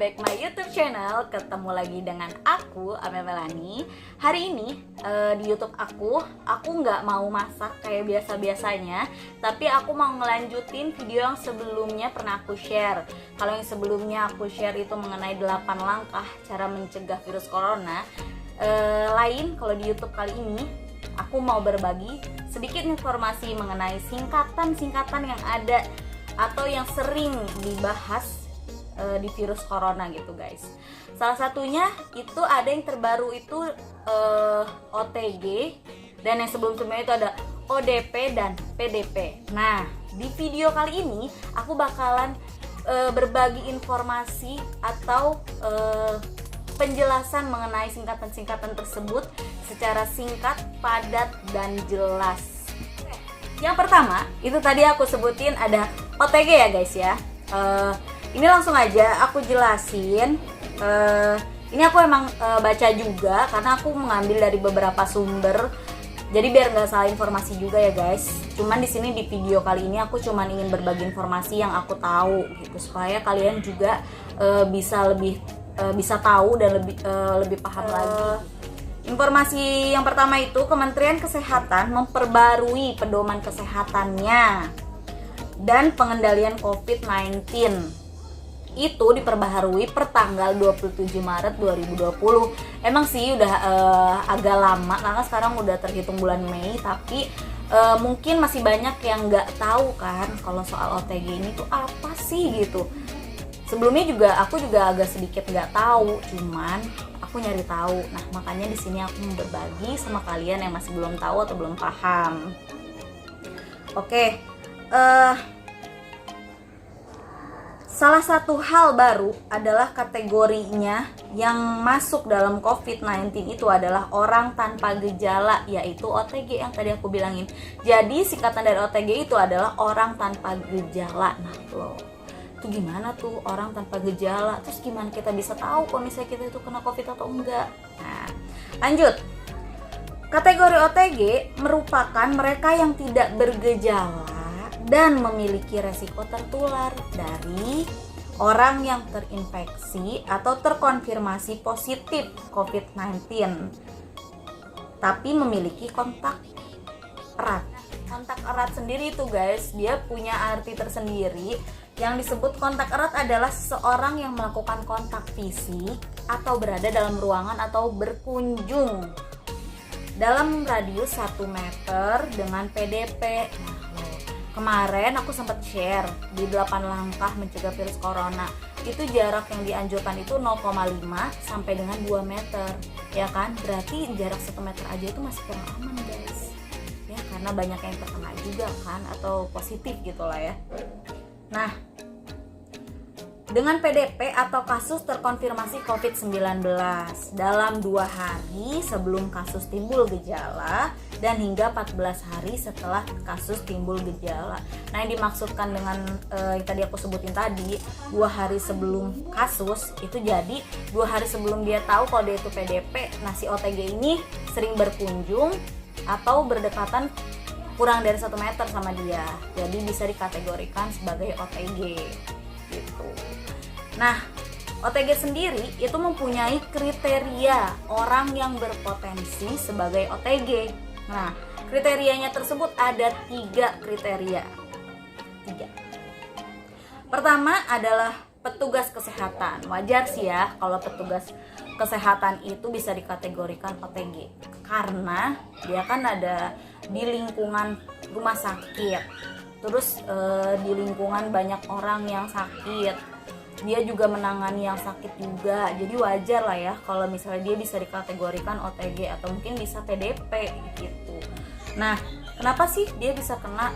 back my YouTube channel. Ketemu lagi dengan aku, Amel Melani. Hari ini di YouTube aku nggak mau masak kayak biasa-biasanya, tapi aku mau ngelanjutin video yang sebelumnya pernah aku share. Kalau yang sebelumnya aku share itu mengenai 8 langkah cara mencegah virus corona. Kalau di YouTube kali ini aku mau berbagi sedikit informasi mengenai singkatan-singkatan yang ada atau yang sering dibahas di virus corona gitu guys. Salah satunya itu ada yang terbaru itu OTG, dan yang sebelum-sebelumnya itu ada ODP dan PDP. Nah, di video kali ini aku bakalan berbagi informasi atau penjelasan mengenai singkatan-singkatan tersebut secara singkat, padat, dan jelas. Yang pertama, itu tadi aku sebutin ada OTG ya guys ya. Ini langsung aja aku jelasin. Ini aku emang baca juga karena aku mengambil dari beberapa sumber. Jadi biar nggak salah informasi juga ya guys. Cuman di sini di video kali ini aku cuman ingin berbagi informasi yang aku tahu gitu, supaya kalian juga bisa tahu dan lebih paham lagi. Informasi yang pertama itu Kementerian Kesehatan memperbarui pedoman kesehatannya dan pengendalian COVID-19. Itu diperbaharui per tanggal 27 Maret 2020. Emang sih udah agak lama karena sekarang udah terhitung bulan Mei, tapi mungkin masih banyak yang nggak tahu kan kalau soal OTG ini tuh apa sih gitu. Sebelumnya aku juga agak sedikit nggak tahu, cuman aku nyari tahu. Nah, makanya di sini aku mau berbagi sama kalian yang masih belum tahu atau belum paham. Oke. Salah satu hal baru adalah kategorinya yang masuk dalam COVID-19 itu adalah orang tanpa gejala, yaitu OTG yang tadi aku bilangin. Jadi singkatan dari OTG itu adalah orang tanpa gejala. Nah loh, itu gimana tuh orang tanpa gejala? Terus gimana kita bisa tahu kalau misalnya kita itu kena COVID atau enggak? Nah, lanjut. Kategori OTG merupakan mereka yang tidak bergejala dan memiliki resiko tertular dari orang yang terinfeksi atau terkonfirmasi positif COVID-19 tapi memiliki kontak erat. Kontak erat sendiri itu guys, dia punya arti tersendiri. Yang disebut kontak erat adalah seseorang yang melakukan kontak fisik atau berada dalam ruangan atau berkunjung dalam radius 1 meter dengan PDP. Kemarin aku sempat share di 8 langkah mencegah virus corona. Itu jarak yang dianjurkan itu 0,5 sampai dengan 2 meter. Ya kan? Berarti jarak 1 meter aja itu masih kurang aman guys. Ya, karena banyak yang terkena juga kan, atau positif gitu lah ya. Nah, dengan PDP atau kasus terkonfirmasi COVID-19 dalam 2 hari sebelum kasus timbul gejala dan hingga 14 hari setelah kasus timbul gejala. Nah, yang dimaksudkan dengan yang tadi aku sebutin tadi, 2 hari sebelum kasus itu jadi 2 hari sebelum dia tahu kalau dia itu PDP. Nah, si OTG ini sering berkunjung atau berdekatan kurang dari 1 meter sama dia. Jadi bisa dikategorikan sebagai OTG gitu. Nah, OTG sendiri itu mempunyai kriteria orang yang berpotensi sebagai OTG. Nah, kriterianya tersebut ada 3 kriteria. 3. Pertama adalah petugas kesehatan. Wajar sih ya kalau petugas kesehatan itu bisa dikategorikan OTG, karena dia kan ada di lingkungan rumah sakit. Terus di lingkungan banyak orang yang sakit. Dia juga menangani yang sakit juga. Jadi wajar lah ya kalau misalnya dia bisa dikategorikan OTG atau mungkin bisa PDP gitu. Nah, kenapa sih dia bisa kena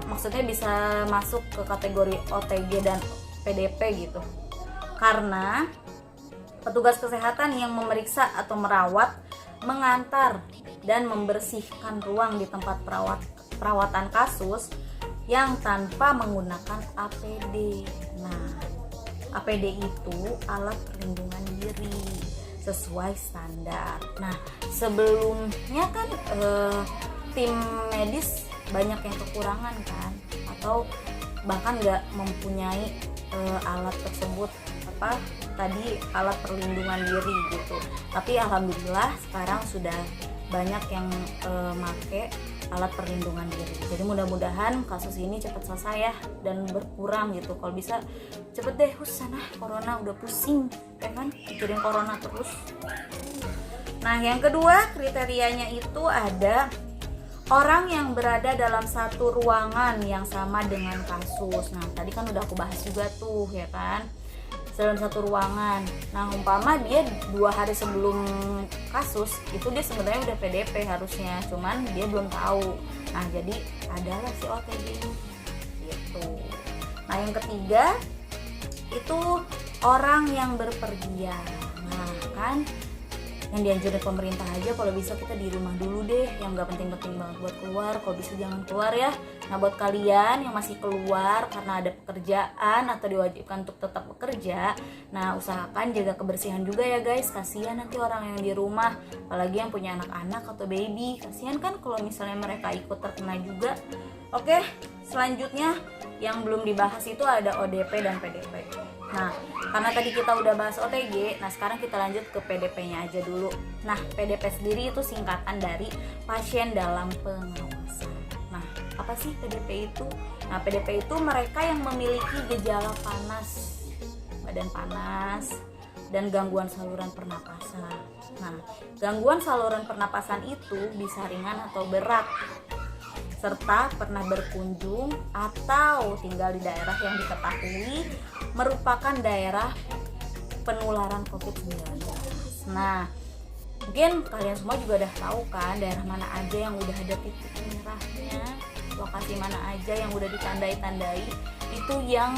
maksudnya bisa masuk ke kategori OTG dan PDP gitu? Karena petugas kesehatan yang memeriksa atau merawat, mengantar dan membersihkan ruang di tempat perawatan kasus yang tanpa menggunakan APD. Nah, APD itu alat perlindungan diri sesuai standar. Nah, sebelumnya kan tim medis banyak yang kekurangan kan, atau bahkan nggak mempunyai alat tersebut tadi alat perlindungan diri gitu. Tapi alhamdulillah sekarang sudah banyak yang make alat perlindungan diri. Jadi mudah-mudahan kasus ini cepat selesai ya dan berkurang gitu. Kalau bisa cepet deh sana corona, udah pusing ya kan mikirin corona terus. Nah, yang kedua kriterianya itu ada orang yang berada dalam satu ruangan yang sama dengan kasus. Nah, tadi kan udah aku bahas juga tuh ya kan, dalam satu ruangan. Nah, umpama dia 2 hari sebelum kasus itu dia sebenarnya udah PDP harusnya, cuman dia belum tahu. Nah, jadi adalah si OTG ini gitu. Nah, yang ketiga itu orang yang berpergian. Nah, kan yang dianjurin pemerintah aja kalau bisa kita di rumah dulu deh, yang nggak penting-penting banget buat keluar, kalau bisa jangan keluar ya. Nah, buat kalian yang masih keluar karena ada pekerjaan atau diwajibkan untuk tetap bekerja, nah usahakan jaga kebersihan juga ya guys. Kasihan nanti orang yang di rumah, apalagi yang punya anak-anak atau baby, kasihan kan kalau misalnya mereka ikut terkena juga. Oke, selanjutnya yang belum dibahas itu ada ODP dan PDP. Nah, karena tadi kita udah bahas OTG, nah sekarang kita lanjut ke PDP-nya aja dulu. Nah, PDP sendiri itu singkatan dari pasien dalam pengawasan. Nah, apa sih PDP itu? Nah, PDP itu mereka yang memiliki gejala panas, badan panas, dan gangguan saluran pernapasan. Nah, gangguan saluran pernapasan itu bisa ringan atau berat, serta pernah berkunjung atau tinggal di daerah yang diketahui merupakan daerah penularan COVID-19. Nah, mungkin kalian semua juga udah tahu kan daerah mana aja yang udah ada titik merahnya, lokasi mana aja yang udah ditandai-tandai itu yang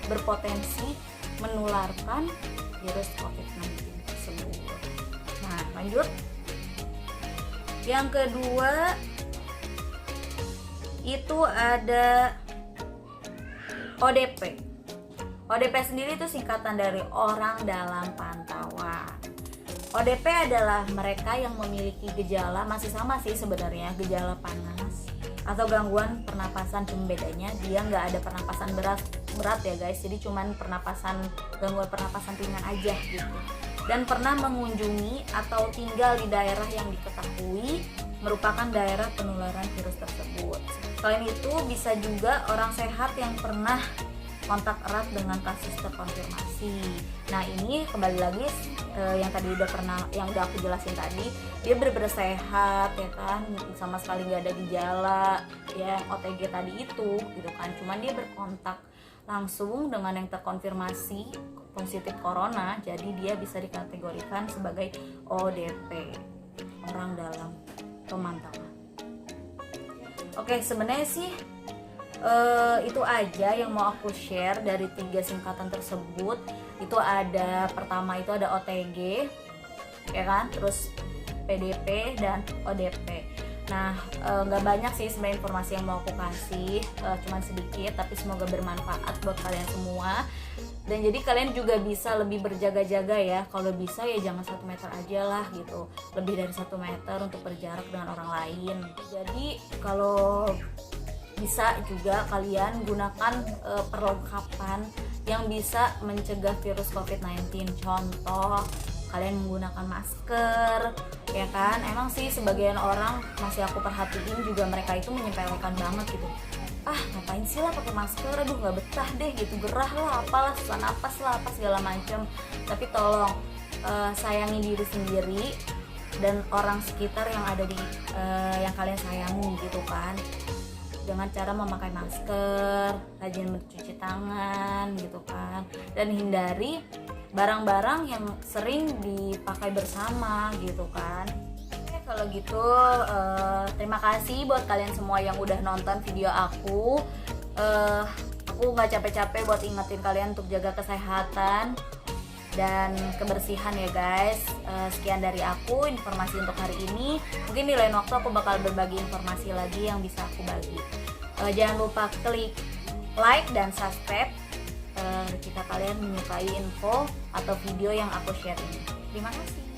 berpotensi menularkan virus COVID-19 tersebut. Nah, lanjut. Yang kedua itu ada ODP. ODP sendiri itu singkatan dari orang dalam pantauan. ODP adalah mereka yang memiliki gejala, masih sama sih sebenarnya, gejala panas atau gangguan pernapasan. Cuma bedanya dia nggak ada pernapasan berat ya guys, jadi cuman gangguan pernapasan ringan aja gitu. Dan pernah mengunjungi atau tinggal di daerah yang diketahui merupakan daerah penularan virus tersebut. Selain itu bisa juga orang sehat yang pernah kontak erat dengan kasus terkonfirmasi. Nah, ini kembali lagi yang tadi yang udah aku jelasin tadi, dia benar-benar sehat ya kan, sama sekali nggak ada gejala ya OTG tadi itu gitu kan, cuman dia berkontak langsung dengan yang terkonfirmasi positif corona, jadi dia bisa dikategorikan sebagai ODP, orang dalam pemantauan. Oke, sebenarnya sih itu aja yang mau aku share dari 3 singkatan tersebut. Itu ada, pertama itu ada OTG ya kan, terus PDP dan ODP. Nah, nggak banyak sih sebenarnya informasi yang mau aku kasih, cuman sedikit, tapi semoga bermanfaat buat kalian semua. Dan jadi kalian juga bisa lebih berjaga-jaga ya. Kalau bisa ya jangan 1 meter aja lah gitu, lebih dari 1 meter untuk berjarak dengan orang lain. Jadi kalau bisa juga kalian gunakan perlengkapan yang bisa mencegah virus COVID-19. Contoh, kalian menggunakan masker ya kan. Emang sih sebagian orang masih aku perhatiin juga mereka itu menyepelekan banget gitu. Ngapain sih lah pakai masker, aduh nggak betah deh gitu, gerah lah, apalah, susah napas lah, apa segala macam. Tapi tolong sayangi diri sendiri dan orang sekitar yang ada di yang kalian sayangi gitu kan. Dengan cara memakai masker, rajin mencuci tangan gitu kan, dan hindari barang-barang yang sering dipakai bersama gitu kan. Kalau gitu terima kasih buat kalian semua yang udah nonton video aku. Aku nggak capek-capek buat ingetin kalian untuk jaga kesehatan dan kebersihan ya guys. Sekian dari aku informasi untuk hari ini. Mungkin di lain waktu aku bakal berbagi informasi lagi yang bisa aku bagi. Jangan lupa klik like dan subscribe jika kalian menyukai info atau video yang aku share ini. Terima kasih.